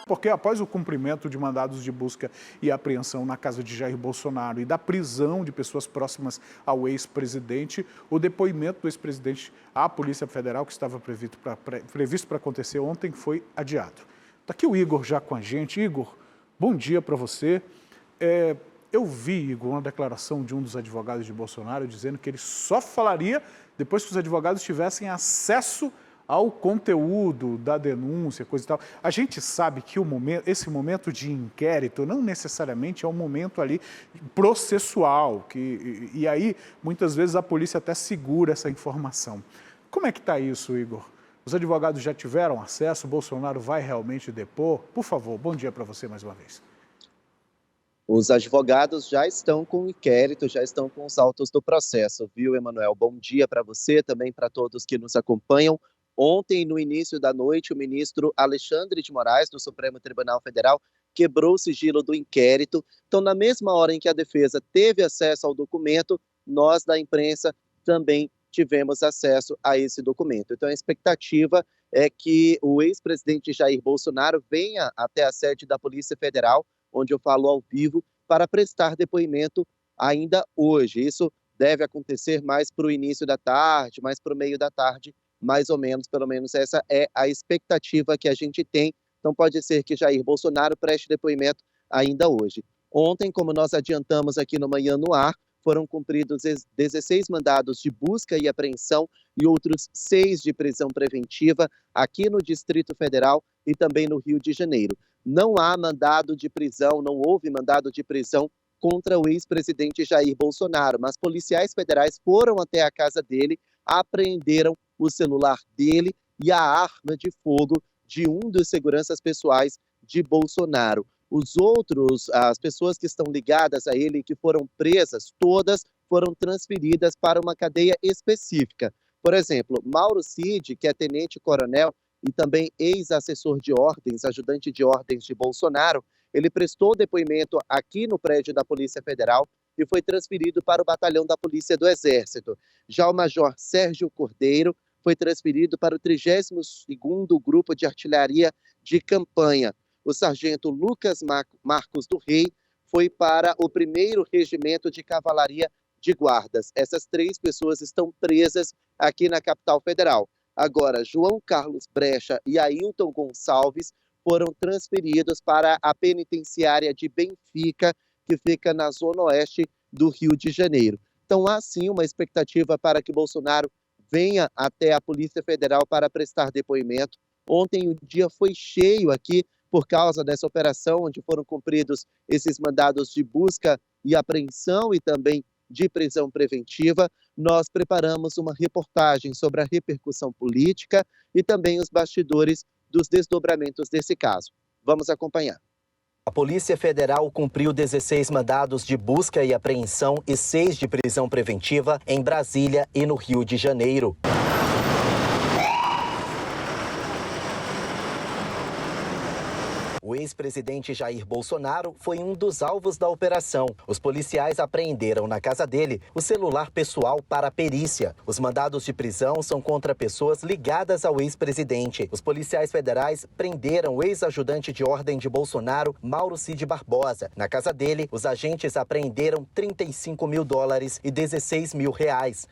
Porque após o cumprimento de mandados de busca e apreensão na casa de Jair Bolsonaro e da prisão de pessoas próximas ao ex-presidente, o depoimento do ex-presidente à Polícia Federal, que estava previsto para acontecer ontem, foi adiado. Está aqui o Igor já com a gente. Igor, bom dia para você. Eu vi, Igor, uma declaração de um dos advogados de Bolsonaro dizendo que ele só falaria depois que os advogados tivessem acesso ao conteúdo da denúncia, coisa e tal. A gente sabe que esse momento de inquérito não necessariamente é um momento ali processual, e aí muitas vezes a polícia até segura essa informação. Como é que está isso, Igor? Os advogados já tiveram acesso? O Bolsonaro vai realmente depor? Por favor, bom dia para você mais uma vez. Os advogados já estão com o inquérito, já estão com os autos do processo, viu, Emanuel? Bom dia para você, também para todos que nos acompanham. Ontem, no início da noite, o ministro Alexandre de Moraes, do Supremo Tribunal Federal, quebrou o sigilo do inquérito. Então, na mesma hora em que a defesa teve acesso ao documento, nós da imprensa também tivemos acesso a esse documento. Então, a expectativa é que o ex-presidente Jair Bolsonaro venha até a sede da Polícia Federal, onde eu falo ao vivo, para prestar depoimento ainda hoje. Isso deve acontecer mais para o início da tarde, mais para o meio da tarde, mais ou menos, pelo menos essa é a expectativa que a gente tem. Então pode ser que Jair Bolsonaro preste depoimento ainda hoje. Ontem, como nós adiantamos aqui no Manhã no Ar, foram cumpridos 16 mandados de busca e apreensão e outros 6 de prisão preventiva aqui no Distrito Federal e também no Rio de Janeiro. Não há mandado de prisão, não houve mandado de prisão contra o ex-presidente Jair Bolsonaro, mas policiais federais foram até a casa dele, apreenderam o celular dele e a arma de fogo de um dos seguranças pessoais de Bolsonaro. Os outros, as pessoas que estão ligadas a ele, que foram presas, todas foram transferidas para uma cadeia específica. Por exemplo, Mauro Cid, que é tenente-coronel e também ex-assessor de ordens, ajudante de ordens de Bolsonaro, ele prestou depoimento aqui no prédio da Polícia Federal e foi transferido para o batalhão da Polícia do Exército. Já o major Sérgio Cordeiro foi transferido para o 32º Grupo de Artilharia de Campanha. O sargento Lucas Marcos do Rei foi para o 1º Regimento de Cavalaria de Guardas. Essas 3 pessoas estão presas aqui na capital federal. Agora, João Carlos Brecha e Ailton Gonçalves foram transferidos para a penitenciária de Benfica, que fica na zona oeste do Rio de Janeiro. Então, há sim uma expectativa para que Bolsonaro venha até a Polícia Federal para prestar depoimento. Ontem o dia foi cheio aqui por causa dessa operação, onde foram cumpridos esses mandados de busca e apreensão e também de prisão preventiva. Nós preparamos uma reportagem sobre a repercussão política e também os bastidores dos desdobramentos desse caso. Vamos acompanhar. A Polícia Federal cumpriu 16 mandados de busca e apreensão e 6 de prisão preventiva em Brasília e no Rio de Janeiro. O ex-presidente Jair Bolsonaro foi um dos alvos da operação. Os policiais apreenderam na casa dele o celular pessoal para perícia. Os mandados de prisão são contra pessoas ligadas ao ex-presidente. Os policiais federais prenderam o ex-ajudante de ordem de Bolsonaro, Mauro Cid Barbosa. Na casa dele, os agentes apreenderam $35 mil e R$16 mil,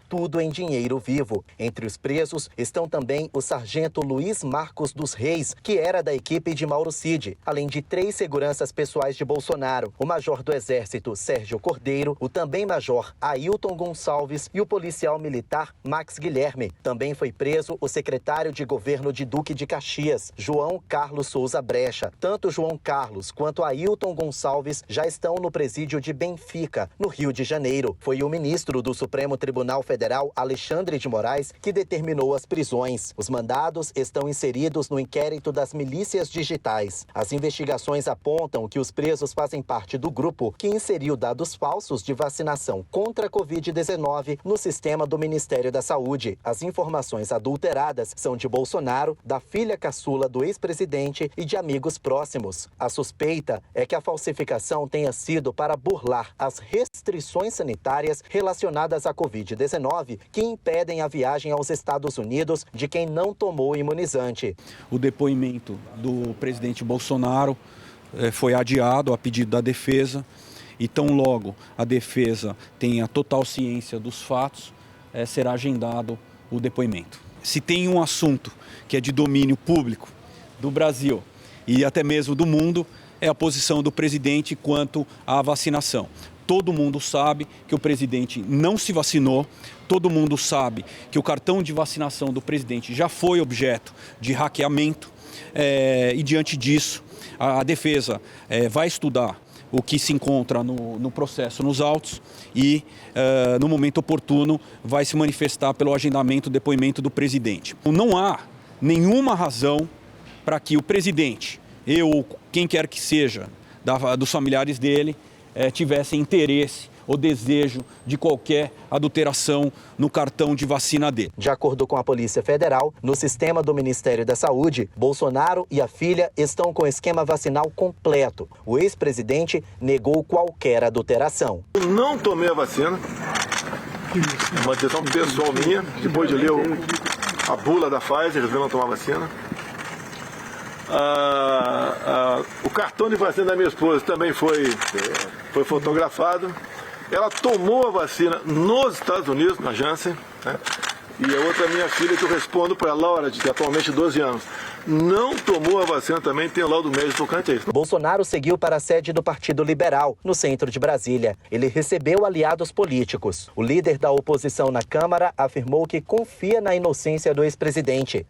tudo em dinheiro vivo. Entre os presos estão também o sargento Luiz Marcos dos Reis, que era da equipe de Mauro Cid, além de 3 seguranças pessoais de Bolsonaro, o major do Exército Sérgio Cordeiro, o também major Ailton Gonçalves e o policial militar Max Guilherme. Também foi preso o secretário de governo de Duque de Caxias, João Carlos Souza Brecha. Tanto João Carlos quanto Ailton Gonçalves já estão no presídio de Benfica, no Rio de Janeiro. Foi o ministro do Supremo Tribunal Federal, Alexandre de Moraes, que determinou as prisões. Os mandados estão inseridos no inquérito das milícias digitais. As investigações apontam que os presos fazem parte do grupo que inseriu dados falsos de vacinação contra a Covid-19 no sistema do Ministério da Saúde. As informações adulteradas são de Bolsonaro, da filha caçula do ex-presidente e de amigos próximos. A suspeita é que a falsificação tenha sido para burlar as restrições sanitárias relacionadas à Covid-19 que impedem a viagem aos Estados Unidos de quem não tomou o imunizante. O depoimento do presidente Bolsonaro Bolsonaro foi adiado a pedido da defesa e tão logo a defesa tenha total ciência dos fatos, será agendado o depoimento. Se tem um assunto que é de domínio público do Brasil e até mesmo do mundo, é a posição do presidente quanto à vacinação. Todo mundo sabe que o presidente não se vacinou, todo mundo sabe que o cartão de vacinação do presidente já foi objeto de hackeamento e diante disso a defesa vai estudar o que se encontra no processo nos autos e no momento oportuno vai se manifestar pelo agendamento do depoimento do presidente. Não há nenhuma razão para que o presidente, eu ou quem quer que seja dos familiares dele, tivessem interesse ou desejo de qualquer adulteração no cartão de vacina dele. De acordo com a Polícia Federal, no sistema do Ministério da Saúde, Bolsonaro e a filha estão com o esquema vacinal completo. O ex-presidente negou qualquer adulteração. Eu não tomei a vacina, uma decisão pessoal minha, depois de ler a bula da Pfizer, resolvi não tomar vacina. O cartão de vacina da minha esposa também foi fotografado. Ela tomou a vacina nos Estados Unidos, na Janssen, né? E a outra minha filha, que eu respondo para ela, Laura, de atualmente 12 anos, não tomou a vacina também, tem laudo médico tocante a isso. Bolsonaro seguiu para a sede do Partido Liberal, no centro de Brasília. Ele recebeu aliados políticos. O líder da oposição na Câmara afirmou que confia na inocência do ex-presidente.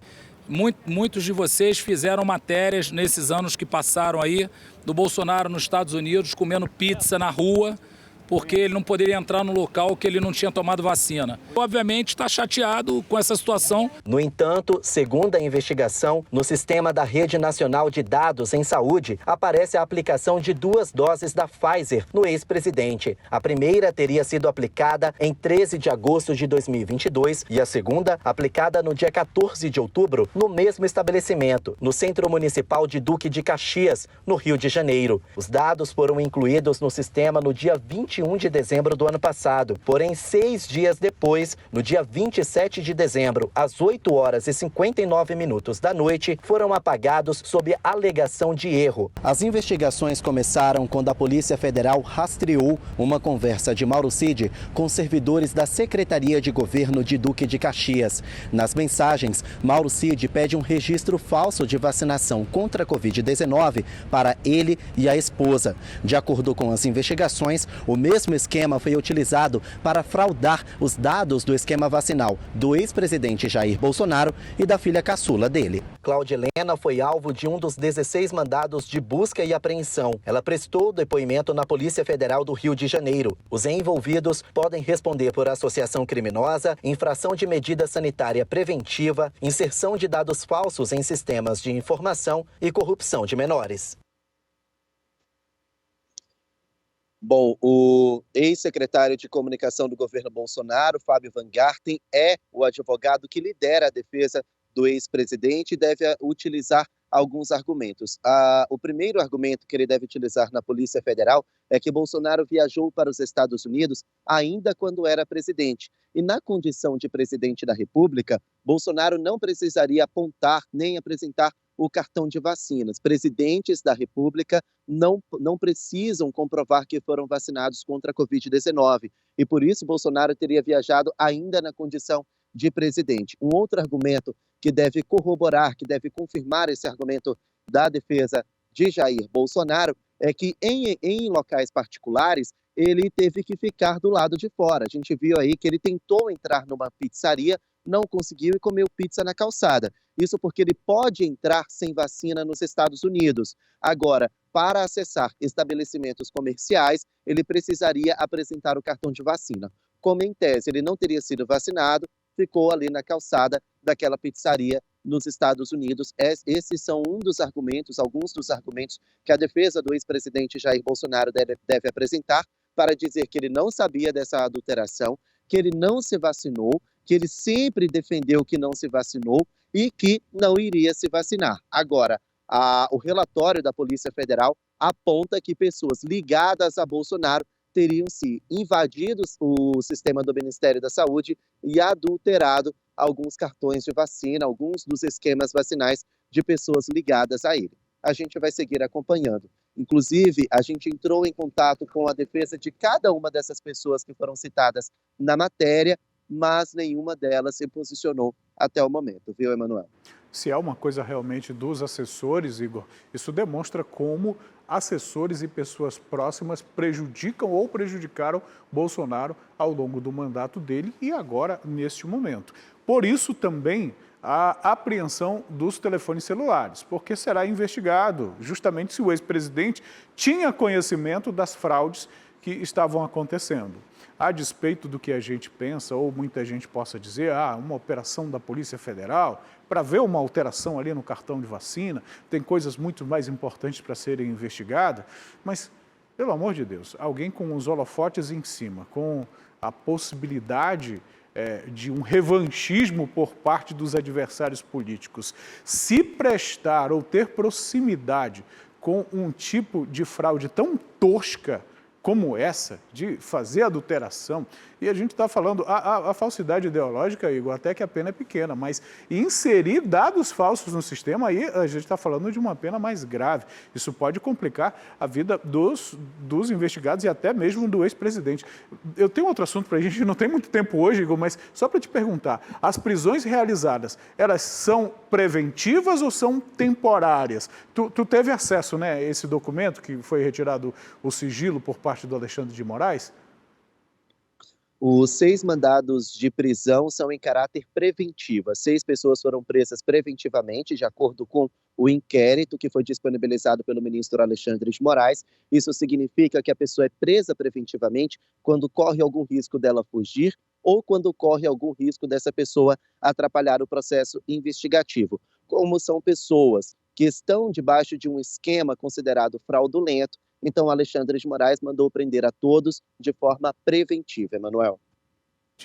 Muitos de vocês fizeram matérias nesses anos que passaram aí do Bolsonaro nos Estados Unidos comendo pizza na rua, porque ele não poderia entrar no local que ele não tinha tomado vacina. Obviamente está chateado com essa situação. No entanto, segundo a investigação, no sistema da Rede Nacional de Dados em Saúde, aparece a aplicação de 2 doses da Pfizer no ex-presidente. A primeira teria sido aplicada em 13 de agosto de 2022 e a segunda aplicada no dia 14 de outubro, no mesmo estabelecimento, no Centro Municipal de Duque de Caxias, no Rio de Janeiro. Os dados foram incluídos no sistema no dia 21 de dezembro do ano passado. Porém, 6 dias depois, no dia 27 de dezembro, às 8 horas e 59 minutos da noite, foram apagados sob alegação de erro. As investigações começaram quando a Polícia Federal rastreou uma conversa de Mauro Cid com servidores da Secretaria de Governo de Duque de Caxias. Nas mensagens, Mauro Cid pede um registro falso de vacinação contra a Covid-19 para ele e a esposa. De acordo com as investigações, o mesmo esquema foi utilizado para fraudar os dados do esquema vacinal do ex-presidente Jair Bolsonaro e da filha caçula dele. Cláudia Helena foi alvo de um dos 16 mandados de busca e apreensão. Ela prestou depoimento na Polícia Federal do Rio de Janeiro. Os envolvidos podem responder por associação criminosa, infração de medida sanitária preventiva, inserção de dados falsos em sistemas de informação e corrupção de menores. Bom, o ex-secretário de comunicação do governo Bolsonaro, Fábio Van Garten, é o advogado que lidera a defesa do ex-presidente e deve utilizar alguns argumentos. O primeiro argumento que ele deve utilizar na Polícia Federal é que Bolsonaro viajou para os Estados Unidos ainda quando era presidente. E na condição de presidente da República, Bolsonaro não precisaria apontar nem apresentar o cartão de vacinas. Presidentes da República não precisam comprovar que foram vacinados contra a Covid-19. E por isso Bolsonaro teria viajado ainda na condição de presidente. Um outro argumento que deve corroborar, que deve confirmar esse argumento da defesa de Jair Bolsonaro é que em locais particulares ele teve que ficar do lado de fora. A gente viu aí que ele tentou entrar numa pizzaria, não conseguiu e comeu pizza na calçada. Isso porque ele pode entrar sem vacina nos Estados Unidos. Agora, para acessar estabelecimentos comerciais, ele precisaria apresentar o cartão de vacina. Como em tese ele não teria sido vacinado, ficou ali na calçada daquela pizzaria nos Estados Unidos. Esses são alguns dos argumentos que a defesa do ex-presidente Jair Bolsonaro deve apresentar para dizer que ele não sabia dessa adulteração, que ele não se vacinou, que ele sempre defendeu que não se vacinou e que não iria se vacinar. Agora, o relatório da Polícia Federal aponta que pessoas ligadas a Bolsonaro teriam se invadido o sistema do Ministério da Saúde e adulterado alguns cartões de vacina, alguns dos esquemas vacinais de pessoas ligadas a ele. a gente vai seguir acompanhando. Inclusive, a gente entrou em contato com a defesa de cada uma dessas pessoas que foram citadas na matéria, mas nenhuma delas se posicionou até o momento, viu, Emanuel? Se é uma coisa realmente dos assessores, Igor, isso demonstra como assessores e pessoas próximas prejudicam ou prejudicaram Bolsonaro ao longo do mandato dele e agora, neste momento. Por isso também a apreensão dos telefones celulares, porque será investigado justamente se o ex-presidente tinha conhecimento das fraudes que estavam acontecendo. A despeito do que a gente pensa, ou muita gente possa dizer, uma operação da Polícia Federal, para ver uma alteração ali no cartão de vacina, tem coisas muito mais importantes para serem investigadas, mas, pelo amor de Deus, alguém com os holofotes em cima, com a possibilidade de um revanchismo por parte dos adversários políticos, se prestar ou ter proximidade com um tipo de fraude tão tosca como essa, de fazer adulteração, e a gente está falando, a falsidade ideológica, Igor, até que a pena é pequena, mas inserir dados falsos no sistema, aí a gente está falando de uma pena mais grave. Isso pode complicar a vida dos investigados e até mesmo do ex-presidente. Eu tenho outro assunto para a gente, não tem muito tempo hoje, Igor, mas só para te perguntar, as prisões realizadas, elas são preventivas ou são temporárias? Tu teve acesso, né, a esse documento que foi retirado o sigilo por parte do Alexandre de Moraes? Os 6 mandados de prisão são em caráter preventivo. As 6 pessoas foram presas preventivamente, de acordo com o inquérito que foi disponibilizado pelo ministro Alexandre de Moraes. Isso significa que a pessoa é presa preventivamente quando corre algum risco dela fugir ou quando corre algum risco dessa pessoa atrapalhar o processo investigativo. Como são pessoas que estão debaixo de um esquema considerado fraudulento, então Alexandre de Moraes mandou prender a todos de forma preventiva, Emanuel.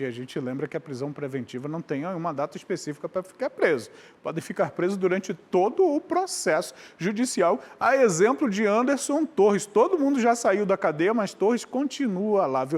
A gente lembra que a prisão preventiva não tem uma data específica para ficar preso. Podem ficar presos durante todo o processo judicial. A exemplo de Anderson Torres. Todo mundo já saiu da cadeia, mas Torres continua lá, viu?